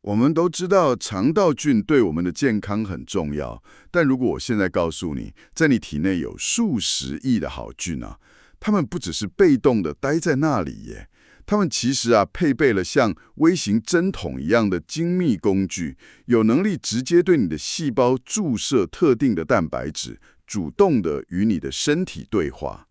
我们都知道肠道菌对我们的健康很重要，但如果我现在告诉你，在你体内有数十亿的好菌啊，它们不只是被动的待在那里耶，它们其实配备了像微型针筒一样的精密工具，有能力直接对你的细胞注射特定的蛋白质，主动的与你的身体对话。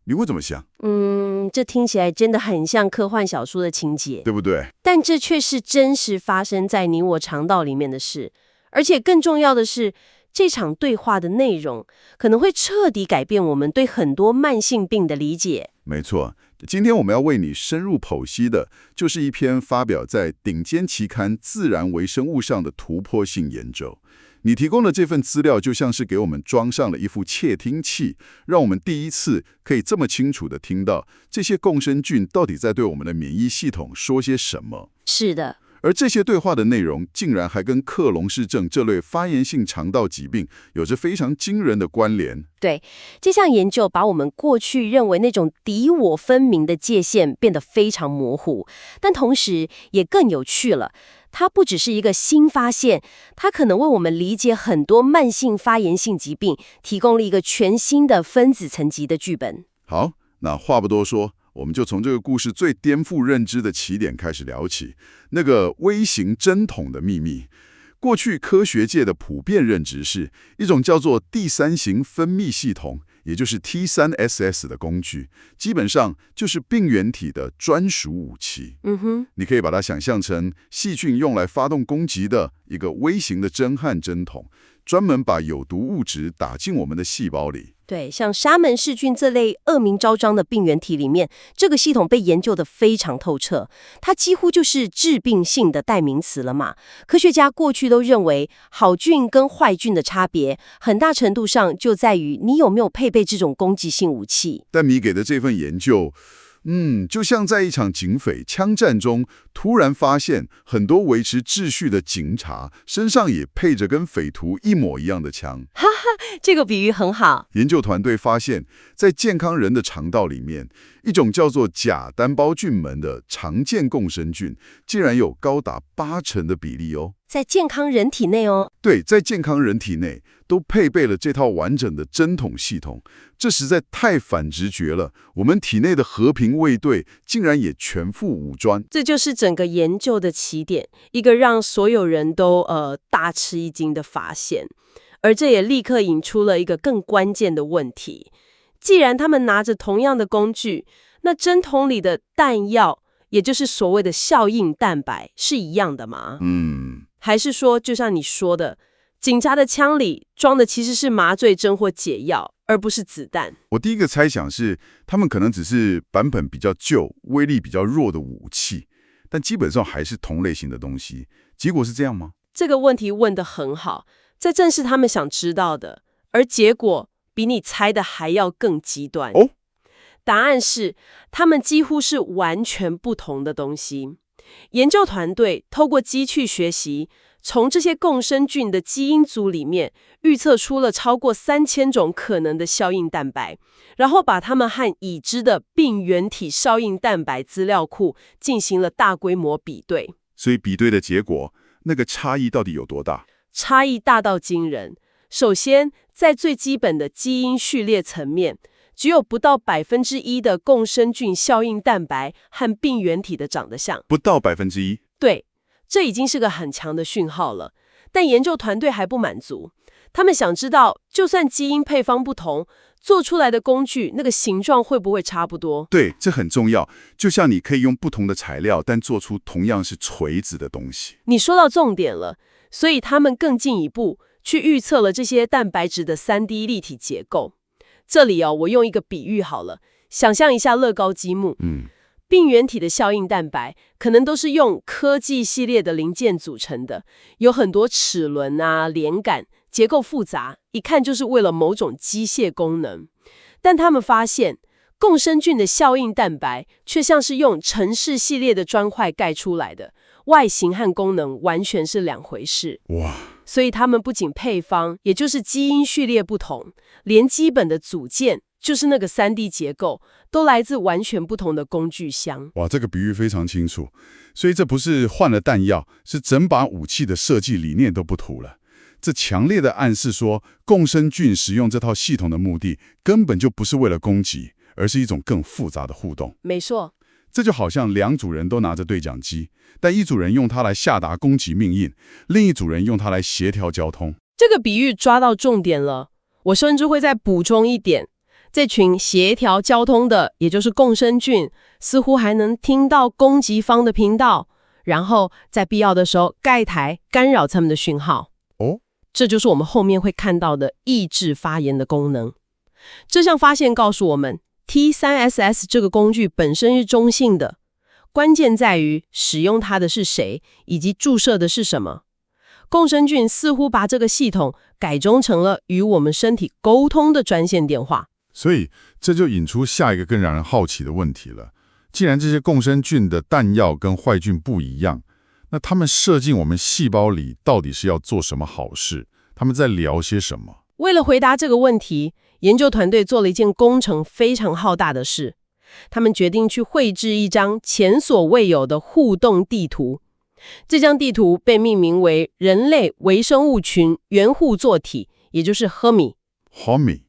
你会怎么想？这听起来真的很像科幻小说的情节，对不对？但这却是真实发生在你我肠道里面的事。而且更重要的是，这场对话的内容可能会彻底改变我们对很多慢性病的理解。没错，今天我们要为你深入剖析的，就是一篇发表在顶尖期刊《自然微生物》上的突破性研究。你提供的这份资料就像是给我们装上了一副窃听器，让我们第一次可以这么清楚地听到这些共生菌到底在对我们的免疫系统说些什么。是的。而这些对话的内容竟然还跟克隆氏症这类发炎性肠道疾病有着非常惊人的关联。对，这项研究把我们过去认为那种敌我分明的界限变得非常模糊，但同时也更有趣了。它不只是一个新发现，它可能为我们理解很多慢性发炎性疾病提供了一个全新的分子层级的剧本。好，那话不多说，我们就从这个故事最颠覆认知的起点开始聊起，那个微型针筒的秘密。过去科学界的普遍认知是一种叫做第三型分泌系统，也就是 T3SS 的工具，基本上就是病原体的专属武器。你可以把它想象成细菌用来发动攻击的一个微型的针和针筒，专门把有毒物质打进我们的细胞里。对，像沙门氏菌这类恶名昭彰的病原体里面，这个系统被研究得非常透彻，它几乎就是致病性的代名词了嘛。科学家过去都认为，好菌跟坏菌的差别，很大程度上就在于你有没有配备这种攻击性武器。但你给的这份研究，就像在一场警匪枪战中，突然发现很多维持秩序的警察身上也配着跟匪徒一模一样的枪。哈哈，这个比喻很好。研究团队发现，在健康人的肠道里面，一种叫做假单胞菌门的常见共生菌，竟然有高达80%的比例哦。在健康人体内哦。对，在健康人体内都配备了这套完整的针筒系统，这实在太反直觉了。我们体内的和平卫队竟然也全副武装，这就是整个研究的起点，一个让所有人都大吃一惊的发现。而这也立刻引出了一个更关键的问题：既然他们拿着同样的工具，那针筒里的弹药，也就是所谓的效应蛋白，是一样的吗？还是说，就像你说的，警察的枪里装的其实是麻醉针或解药，而不是子弹？我第一个猜想是，他们可能只是版本比较旧、威力比较弱的武器，但基本上还是同类型的东西。结果是这样吗？这个问题问得很好，这正是他们想知道的，而结果比你猜的还要更极端。答案是，他们几乎是完全不同的东西。研究团队透过机器学习，从这些共生菌的基因组里面预测出了超过3000种可能的效应蛋白，然后把它们和已知的病原体效应蛋白资料库进行了大规模比对。所以比对的结果，那个差异到底有多大？差异大到惊人。首先，在最基本的基因序列层面，只有不到1%的共生菌效应蛋白和病原体的长得像，不到1%。对，这已经是个很强的讯号了。但研究团队还不满足，他们想知道，就算基因配方不同，做出来的工具那个形状会不会差不多？对，这很重要。就像你可以用不同的材料，但做出同样是锤子的东西。你说到重点了，所以他们更进一步去预测了这些蛋白质的3D 立体结构。这里我用一个比喻好了，想象一下乐高积木，病原体的效应蛋白可能都是用科技系列的零件组成的，有很多齿轮连杆，结构复杂，一看就是为了某种机械功能。但他们发现，共生菌的效应蛋白却像是用程式系列的砖块盖出来的，外形和功能完全是两回事。哇！所以他们不仅配方，也就是基因序列不同，连基本的组件就是那个3D 结构，都来自完全不同的工具箱。哇，这个比喻非常清楚。所以这不是换了弹药，是整把武器的设计理念都不同了。这强烈的暗示说，共生菌使用这套系统的目的根本就不是为了攻击，而是一种更复杂的互动。没错，这就好像两组人都拿着对讲机，但一组人用它来下达攻击命令，另一组人用它来协调交通。这个比喻抓到重点了。我甚至会再补充一点，这群协调交通的，也就是共生菌，似乎还能听到攻击方的频道，然后在必要的时候盖台干扰他们的讯号。哦，这就是我们后面会看到的抑制发言的功能。这项发现告诉我们 ，T3SS 这个工具本身是中性的，关键在于使用它的是谁，以及注射的是什么。共生菌似乎把这个系统改装成了与我们身体沟通的专线电话。所以这就引出下一个更让人好奇的问题了。既然这些共生菌的弹药跟坏菌不一样，那他们射进我们细胞里到底是要做什么好事？他们在聊些什么？为了回答这个问题，研究团队做了一件工程非常浩大的事。他们决定去绘制一张前所未有的互动地图。这张地图被命名为人类微生物群原互作体，也就是 HOMI。HOMI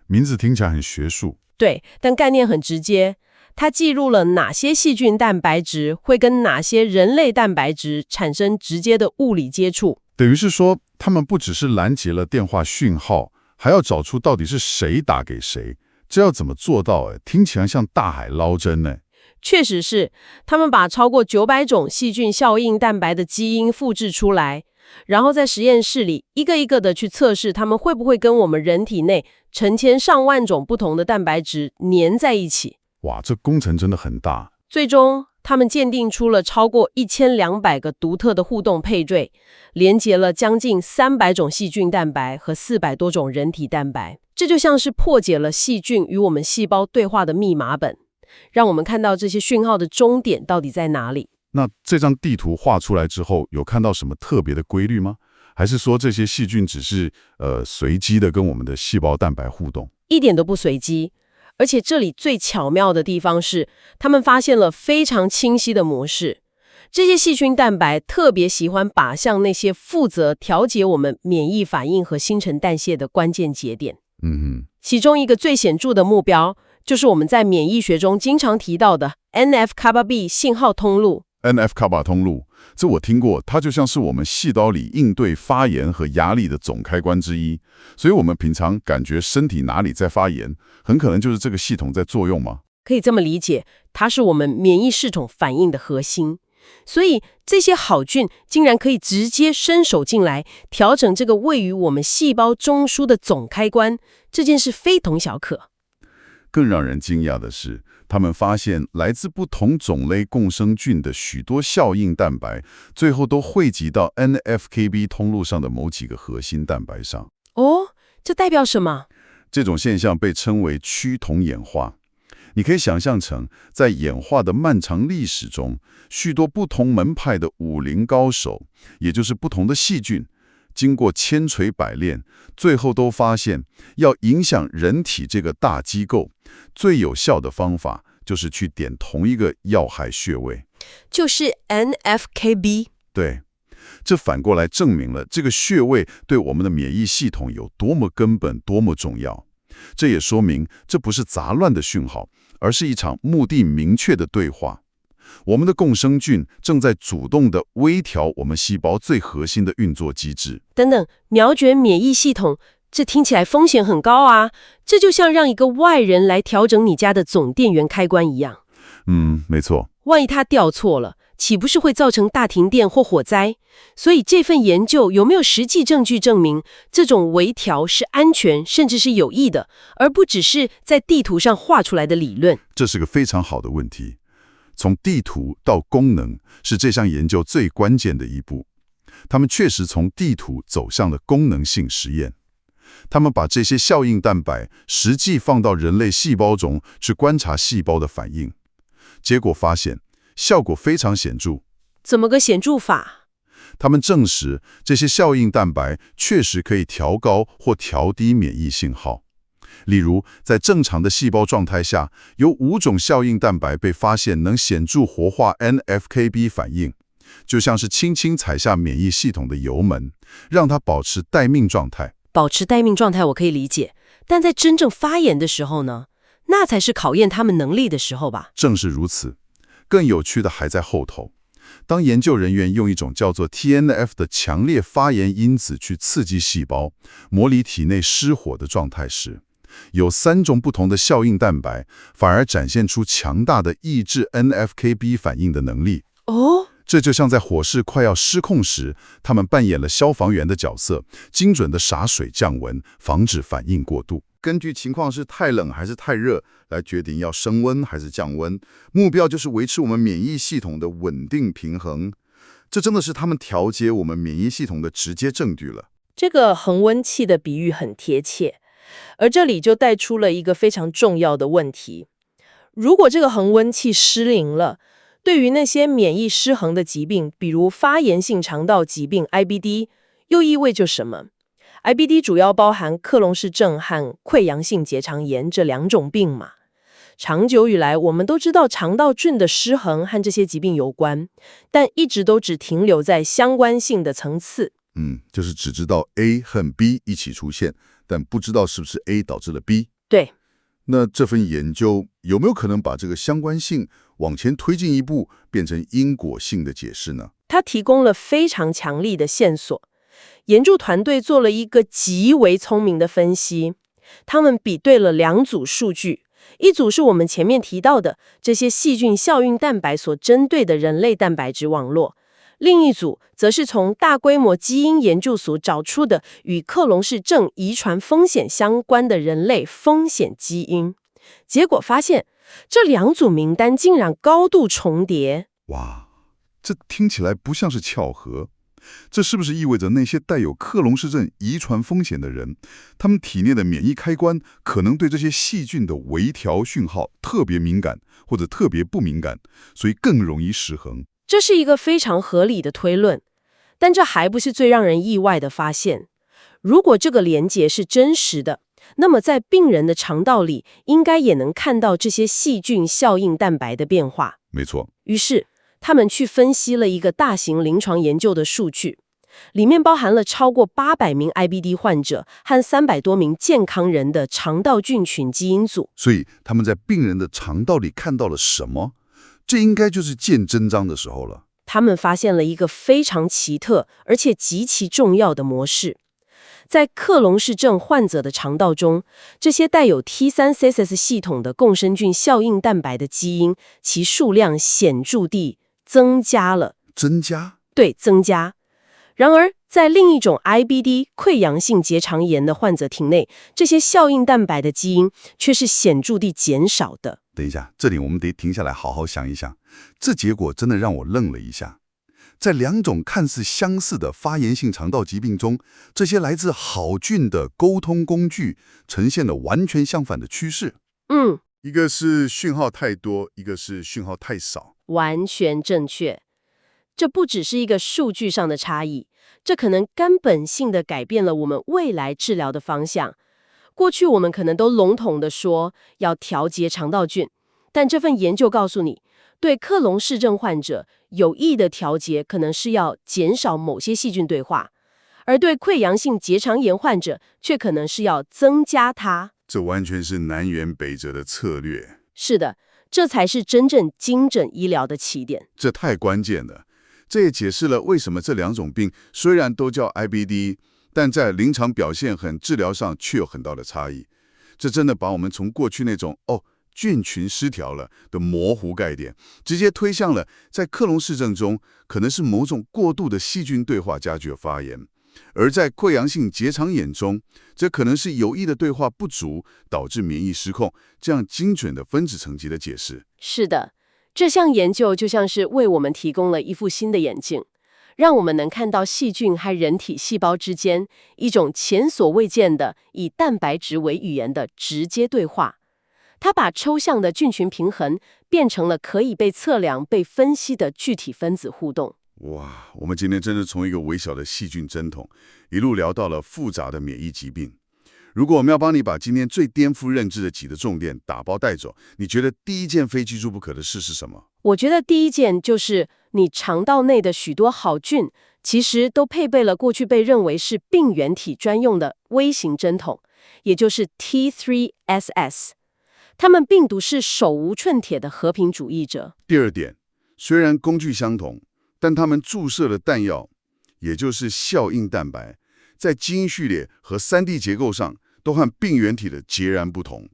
名字听起来很学术。对，但概念很直接。它记录了哪些细菌蛋白质会跟哪些人类蛋白质产生直接的物理接触。等于是说，他们不只是拦截了电话讯号，还要找出到底是谁打给谁。这要怎么做到？听起来像大海捞针呢。确实是，他们把超过900种细菌效应蛋白的基因复制出来，然后在实验室里一个一个的去测试它们会不会跟我们人体内成千上万种不同的蛋白质粘在一起。哇，这工程真的很大。最终他们鉴定出了超过1200个独特的互动配对，连结了将近300种细菌蛋白和400多种人体蛋白。这就像是破解了细菌与我们细胞对话的密码本，让我们看到这些讯号的终点到底在哪里。那这张地图画出来之后，有看到什么特别的规律吗？还是说这些细菌只是随机的跟我们的细胞蛋白互动？一点都不随机。而且这里最巧妙的地方是，他们发现了非常清晰的模式。这些细菌蛋白特别喜欢靶向那些负责调节我们免疫反应和新陈代谢的关键节点。其中一个最显著的目标，就是我们在免疫学中经常提到的 NF-κB 信号通路。NF-κB 通路，这我听过，它就像是我们细胞里应对发炎和压力的总开关之一。所以我们平常感觉身体哪里在发炎，很可能就是这个系统在作用吗？可以这么理解，它是我们免疫系统反应的核心。所以这些好菌竟然可以直接伸手进来，调整这个位于我们细胞中枢的总开关，这件事非同小可。更让人惊讶的是，他们发现来自不同种类共生菌的许多效应蛋白，最后都汇集到 NF-κB 通路上的某几个核心蛋白上。哦，这代表什么？这种现象被称为趋同演化。你可以想象成，在演化的漫长历史中，许多不同门派的武林高手，也就是不同的细菌，经过千锤百炼，最后都发现，要影响人体这个大机构，最有效的方法就是去点同一个要害穴位，就是 NF-κB。对，这反过来证明了这个穴位对我们的免疫系统有多么根本、多么重要。这也说明，这不是杂乱的讯号，而是一场目的明确的对话。我们的共生菌正在主动地微调我们细胞最核心的运作机制。等等，瞄准免疫系统，这听起来风险很高啊！这就像让一个外人来调整你家的总电源开关一样。没错。万一它调错了，岂不是会造成大停电或火灾？所以这份研究有没有实际证据证明这种微调是安全甚至是有益的，而不只是在地图上画出来的理论？这是个非常好的问题。从地图到功能是这项研究最关键的一步。他们确实从地图走向了功能性实验。他们把这些效应蛋白实际放到人类细胞中去观察细胞的反应，结果发现效果非常显著。怎么个显著法？他们证实这些效应蛋白确实可以调高或调低免疫信号。例如，在正常的细胞状态下，有5种效应蛋白被发现能显著活化 NFKB 反应，就像是轻轻踩下免疫系统的油门，让它保持待命状态。保持待命状态我可以理解，但在真正发炎的时候呢？那才是考验他们能力的时候吧？正是如此，更有趣的还在后头。当研究人员用一种叫做 TNF 的强烈发炎因子去刺激细胞，模拟体内失火的状态时，有3种不同的效应蛋白反而展现出强大的抑制 NFKB 反应的能力。哦，这就像在火势快要失控时，他们扮演了消防员的角色，精准地洒水降温，防止反应过度。根据情况是太冷还是太热来决定要升温还是降温，目标就是维持我们免疫系统的稳定平衡。这真的是他们调节我们免疫系统的直接证据了。这个恒温器的比喻很贴切，而这里就带出了一个非常重要的问题：如果这个恒温器失灵了，对于那些免疫失衡的疾病，比如发炎性肠道疾病 IBD， 又意味着什么？IBD 主要包含克隆氏症和溃疡性结肠炎这2种病嘛。长久以来，我们都知道肠道菌的失衡和这些疾病有关，但一直都只停留在相关性的层次。就是只知道 A 和 B 一起出现，但不知道是不是 A 导致了 B。对，那这份研究有没有可能把这个相关性往前推进一步，变成因果性的解释呢？它提供了非常强力的线索。研究团队做了一个极为聪明的分析，他们比对了2组数据，一组是我们前面提到的这些细菌效应蛋白所针对的人类蛋白质网络，另一组则是从大规模基因研究所找出的与克隆氏症遗传风险相关的人类风险基因。结果发现，这2组名单竟然高度重叠。哇，这听起来不像是巧合。这是不是意味着那些带有克隆氏症遗传风险的人，他们体内的免疫开关可能对这些细菌的微调讯号特别敏感，或者特别不敏感，所以更容易失衡？这是一个非常合理的推论，但这还不是最让人意外的发现。如果这个连结是真实的，那么在病人的肠道里应该也能看到这些细菌效应蛋白的变化。没错。于是他们去分析了一个大型临床研究的数据，里面包含了超过800名 IBD 患者和300多名健康人的肠道菌群基因组。所以他们在病人的肠道里看到了什么？这应该就是见真章的时候了。他们发现了一个非常奇特而且极其重要的模式。在克隆氏症患者的肠道中，这些带有 T3CSS 系统的共生菌效应蛋白的基因，其数量显著地增加了。增加？对，增加。然而，在另一种 IBD 溃疡性结肠炎的患者体内，这些效应蛋白的基因却是显著地减少的。等一下，这里我们得停下来好好想一想，这结果真的让我愣了一下。在2种看似相似的发炎性肠道疾病中，这些来自好菌的沟通工具呈现了完全相反的趋势。一个是讯号太多，一个是讯号太少。完全正确。这不只是一个数据上的差异，这可能根本性地改变了我们未来治疗的方向。过去我们可能都笼统地说要调节肠道菌，但这份研究告诉你，对克隆氏症患者有益的调节可能是要减少某些细菌对话，而对溃疡性结肠炎患者却可能是要增加它。这完全是南辕北辙的策略。是的，这才是真正精准医疗的起点。这太关键了。这也解释了为什么这2种病虽然都叫 IBD， 但在临床表现和治疗上却有很大的差异。这真的把我们从过去那种菌群失调了的模糊概念，直接推向了在克隆氏症中可能是某种过度的细菌对话加剧了发炎，而在溃疡性结肠炎中，这可能是有益的对话不足导致免疫失控，这样精准的分子层级的解释。是的，这项研究就像是为我们提供了一副新的眼镜，让我们能看到细菌和人体细胞之间一种前所未见的以蛋白质为语言的直接对话。它把抽象的菌群平衡变成了可以被测量、被分析的具体分子互动。哇，我们今天真是从一个微小的细菌针筒一路聊到了复杂的免疫疾病。如果我们要帮你把今天最颠覆认知的几个重点打包带走，你觉得第一件非记住不可的事是什么？我觉得第一件就是你肠道内的许多好菌，其实都配备了过去被认为是病原体专用的微型针筒，也就是 T3SS。他们病毒是手无寸铁的和平主义者。第二点，虽然工具相同，但他们注射的弹药，也就是效应蛋白，在基因序列和3D 结构上都和病原体的截然不同。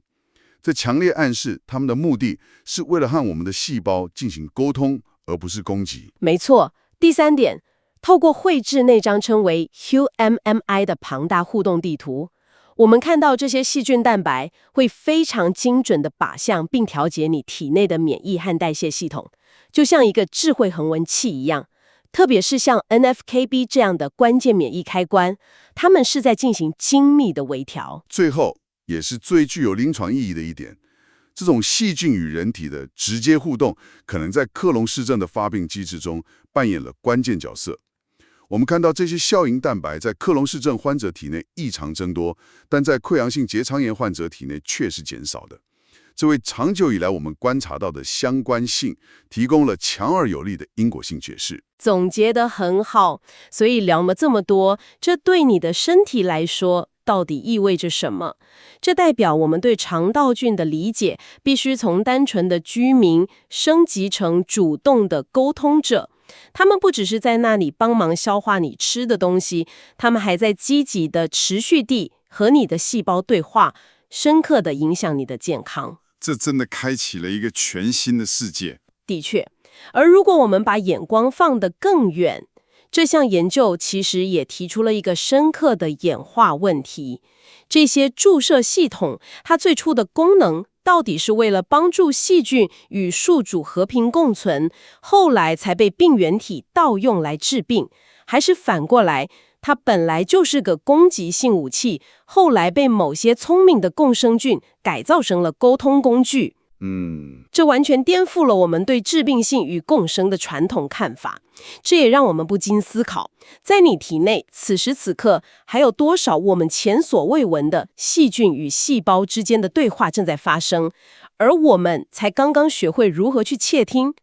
这强烈暗示他们的目的是为了和我们的细胞进行沟通，而不是攻击。没错。第三点，透过绘制那张称为 HuMMI 的庞大互动地图，我们看到这些细菌蛋白会非常精准地靶向并调节你体内的免疫和代谢系统，就像一个智慧恒温器一样。特别是像 NFKB 这样的关键免疫开关，它们是在进行精密的微调。最后，也是最具有临床意义的一点，这种细菌与人体的直接互动，可能在克隆氏症的发病机制中扮演了关键角色。我们看到这些效应蛋白在克隆氏症患者体内异常增多，但在溃疡性结肠炎患者体内却是减少的。这为长久以来我们观察到的相关性提供了强而有力的因果性解释。总结得很好，所以聊了这么多，这对你的身体来说到底意味着什么？这代表我们对肠道菌的理解必须从单纯的居民升级成主动的沟通者。他们不只是在那里帮忙消化你吃的东西，他们还在积极的持续地和你的细胞对话，深刻地影响你的健康。这真的开启了一个全新的世界。的确，而如果我们把眼光放得更远，这项研究其实也提出了一个深刻的演化问题：这些注射系统，它最初的功能到底是为了帮助细菌与宿主和平共存，后来才被病原体盗用来治病，还是反过来，它本来就是个攻击性武器，后来被某些聪明的共生菌改造成了沟通工具？这完全颠覆了我们对致病性与共生的传统看法。这也让我们不禁思考，在你体内此时此刻还有多少我们前所未闻的细菌与细胞之间的对话正在发生，而我们才刚刚学会如何去窃听